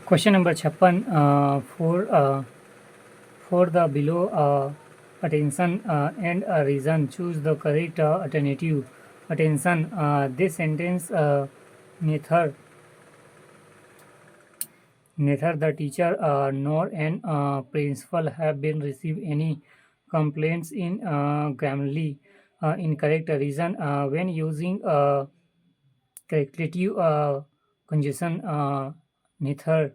Question number 56 for the below attention and a reason. Choose the correct alternative. Attention. This sentence neither the teacher nor an principal have been received any complaints in grammarly incorrect reason when using corrective conjunction neither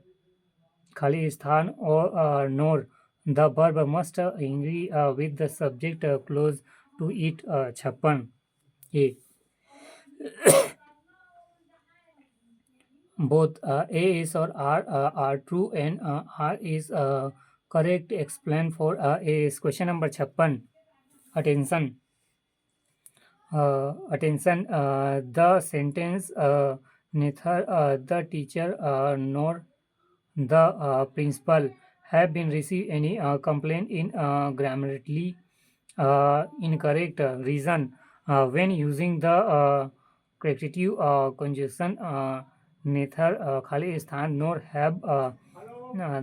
खाली स्थान और nor. The verb must agree with the subject close to it. 56 A. Both A is or are true and R is correct. Explain for A is. Question number 56. Attention. Attention. The sentence neither the teacher nor the principal have been received any complaint in grammatically incorrect reason when using the corrective conjunction neither खाली स्थान nor have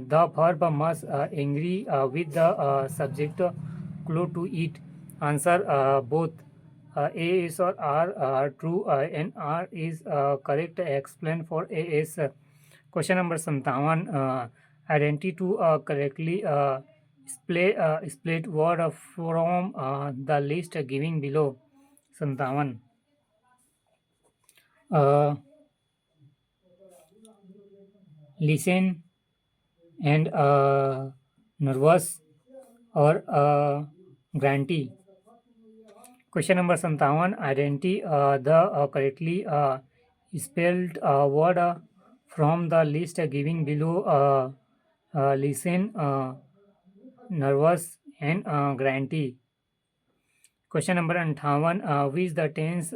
the verb must agree with the subject clue to it. Answer both A is or R are true and R is correct. Explain for A is. Question number 57. Identity to correctly split word from the list giving below. 57. Uh, Listen and nervous or grantee. Question number 57. Identity the correctly spelled word from the list giving below. Listen, nervous, and grantee. Question number 58. Which the tense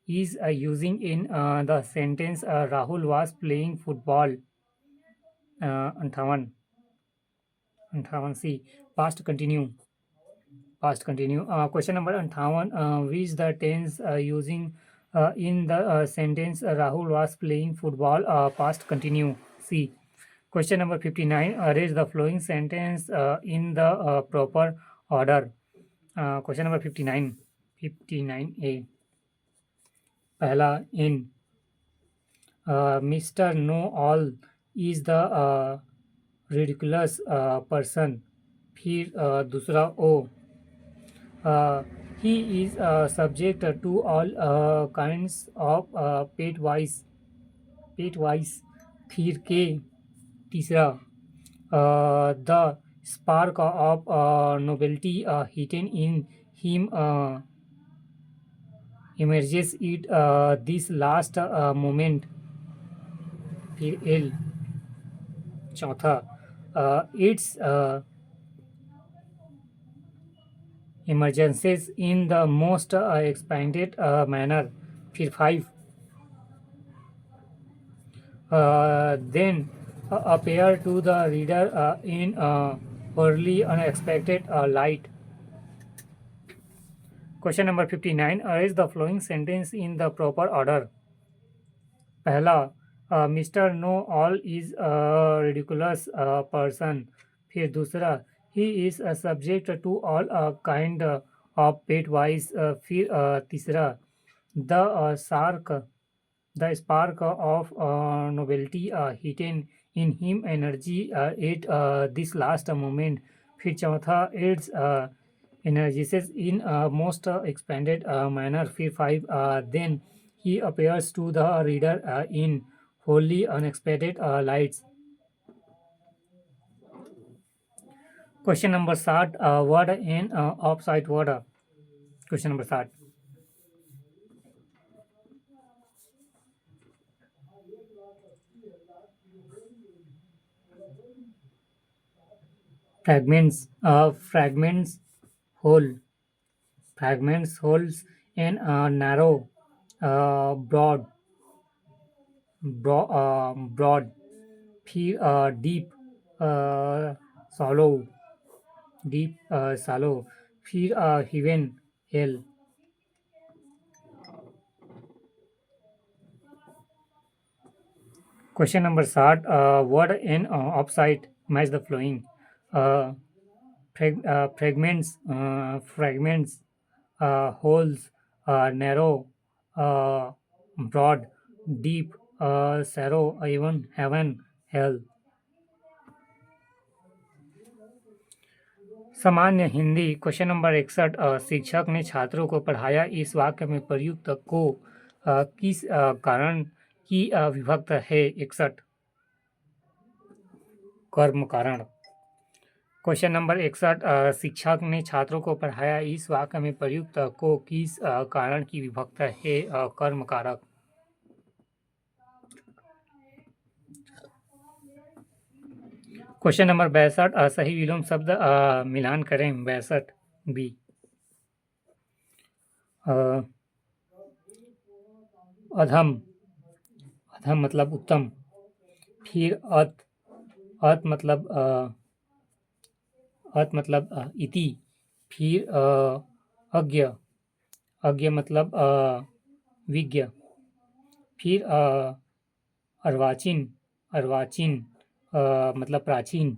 is using in the sentence Rahul was playing football. 58. 58 C. Past continue. Past continue. Question number 58. Which the tense using in the sentence Rahul was playing football. Past continue. C. Question number 59. Arrange the following sentence in the proper order. Question number 59. 59A. पहला in. Mr. Know All is the ridiculous person. फिर दूसरा O. He is subject to all kinds of pet wise. फिर K. तीसरा the spark of novelty hidden in him emerges it this last moment. फिर L. चौथा its emergencies in the most expanded manner. फिर 5. Then appear to the reader in early unexpected light. Question number 59. Arrange the following sentence in the proper order. पहला Mr. Know All is a ridiculous person. फिर दूसरा he is a subject to all kind of pet wise. फिर तीसरा the spark of novelty hidden in him energy at this last moment. फिर चौथा it's energizes in most expanded manner. फिर 5. Then he appears to the reader in wholly unexpected lights. Question number 60. Word and offside word. Question number 60. Fragments whole. Fragments holes and narrow. Broad. Broad. फिर deep. Shallow. Deep shallow. फिर heaven. Hell. Question number 60, word and opposite match the flowing. Fragments, fragments, holes, narrow, broad, deep, shallow, even, heaven, hell. सामान्य Hindi. Question number 61, शिक्षक ने छात्रों को पढ़ाया. इस वाक्य में प्रयुक्त को किस कारण की विभक्त है? 61, कर्म कारण. क्वेश्चन नंबर 61, शिक्षक ने छात्रों को पढ़ाया. इस वाक्य में प्रयुक्त को किस कारण की विभक्त है? कर्म कारक. क्वेश्चन नंबर 62, सही विलोम शब्द मिलान करें. 62 बी. अधम, अधम मतलब उत्तम. फिर अत, अत मतलब इति. फिर अज्ञ, अज्ञ मतलब विज्ञ. फिर अर्वाचीन, अर्वाचीन मतलब प्राचीन.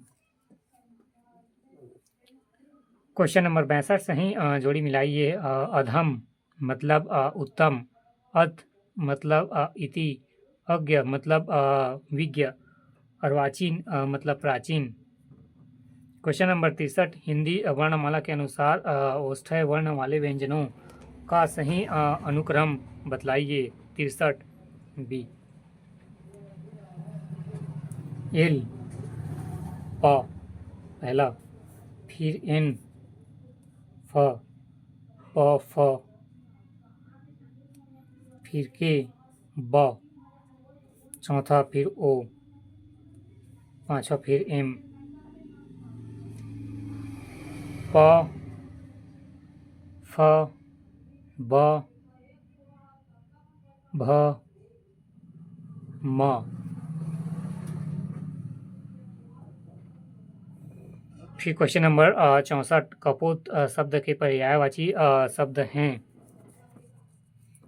क्वेश्चन नंबर 62 सही जोड़ी मिलाइए. अधम मतलब उत्तम. अथ मतलब इति. अज्ञ मतलब विज्ञ. अर्वाचीन मतलब प्राचीन. क्वेश्चन नंबर 63, हिंदी वर्णमाला के अनुसार ओष्ठ्य वर्ण वाले व्यंजनों का सही अनुक्रम बतलाइए. 63 बी. एल, प पहला. फिर एन, फ, प, फ. फिर के, ब. चौथा फिर ओ. पांचवा फिर एम. प, फ, ब, भ, म. फिर क्वेश्चन नंबर 64, कपोत शब्द के पर्यायवाची शब्द हैं.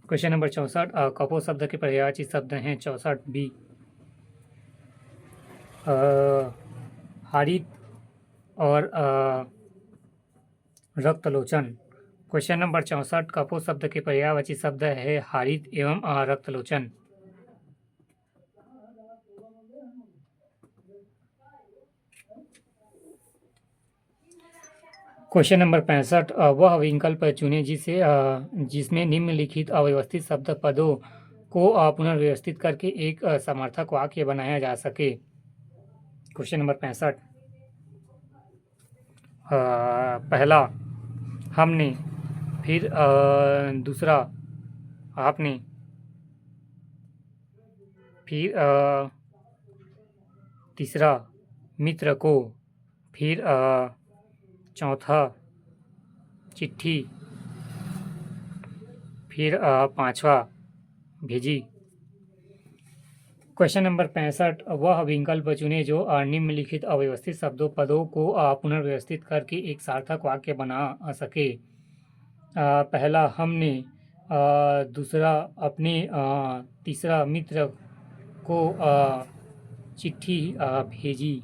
क्वेश्चन नंबर 64, कपोत शब्द के पर्यायवाची शब्द हैं. 64 बी. हारित और रक्तलोचन. क्वेश्चन नंबर 64, कपोत शब्द के पर्यायवाची शब्द है हारित एवं रक्तलोचन. क्वेश्चन नंबर 65, वह विकल्प चुने जिसमें निम्नलिखित अव्यवस्थित शब्द पदों को पुनर्व्यवस्थित करके एक समर्थक वाक्य बनाया जा सके. क्वेश्चन नंबर 65, पहला हमने. फिर दूसरा आपने. फिर तीसरा मित्र को. फिर चौथा चिट्ठी. फिर पांचवा भेजी. क्वेश्चन नंबर 65, वह विकल्प चुने जो निम्नलिखित अव्यवस्थित शब्दों पदों को पुनर्व्यवस्थित करके एक सार्थक वाक्य बना सके. पहला हमने, दूसरा अपने, तीसरा मित्र को चिट्ठी भेजी.